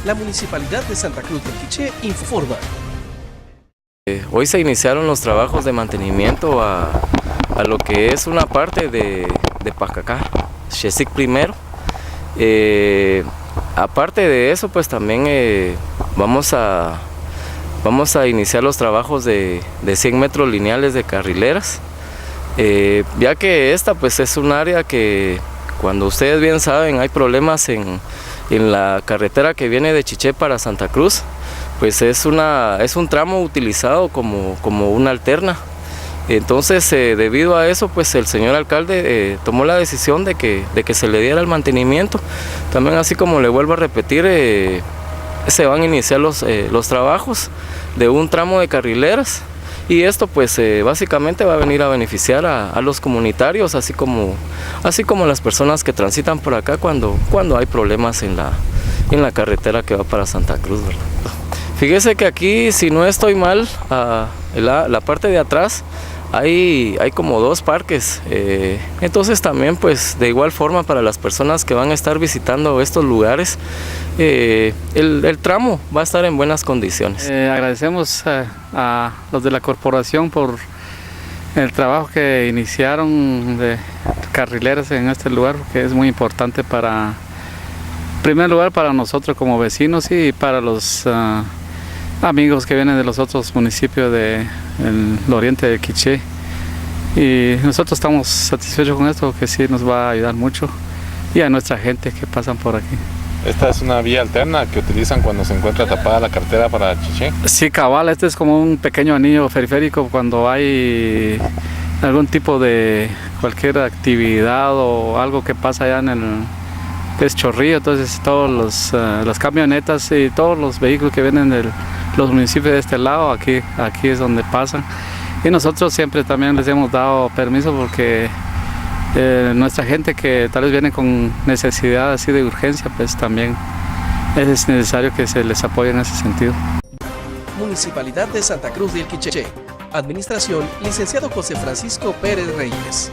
La Municipalidad de Santa Cruz del Quiché informa. Hoy se iniciaron los trabajos de mantenimiento a lo que es una parte de Pacacá, Xesic primero. Aparte de eso, pues también vamos a iniciar los trabajos de 100 metros lineales de carrileras, ya que esta pues es un área que, cuando ustedes bien saben, hay problemas en la carretera que viene de Chiché para Santa Cruz. Pues es un tramo utilizado como una alterna. Entonces, debido a eso, pues el señor alcalde tomó la decisión de que se le diera el mantenimiento. También, así como le vuelvo a repetir, se van a iniciar los trabajos de un tramo de carrileras, y esto pues básicamente va a venir a beneficiar a los comunitarios, así como las personas que transitan por acá cuando hay problemas en la carretera que va para Santa Cruz, ¿verdad? Fíjese que aquí, si no estoy mal, la parte de atrás hay como 2 parques, entonces también pues de igual forma para las personas que van a estar visitando estos lugares, el tramo va a estar en buenas condiciones. Agradecemos a los de la corporación por el trabajo que iniciaron de carrileras en este lugar, que es muy importante en primer lugar para nosotros como vecinos y para los amigos que vienen de los otros municipios del oriente de Quiché, y nosotros estamos satisfechos con esto, que sí nos va a ayudar mucho, y a nuestra gente que pasan por aquí. ¿Esta es una vía alterna que utilizan cuando se encuentra tapada la carretera para Chiché? Sí, cabal, este es como un pequeño anillo periférico cuando hay algún tipo de cualquier actividad o algo que pasa allá que es Chorrillo. Entonces todas las camionetas y todos los vehículos que vienen de los municipios de este lado, aquí es donde pasan, y nosotros siempre también les hemos dado permiso porque nuestra gente que tal vez viene con necesidad así de urgencia, pues también es necesario que se les apoye en ese sentido. Municipalidad de Santa Cruz del Quiché. Administración, licenciado José Francisco Pérez Reyes.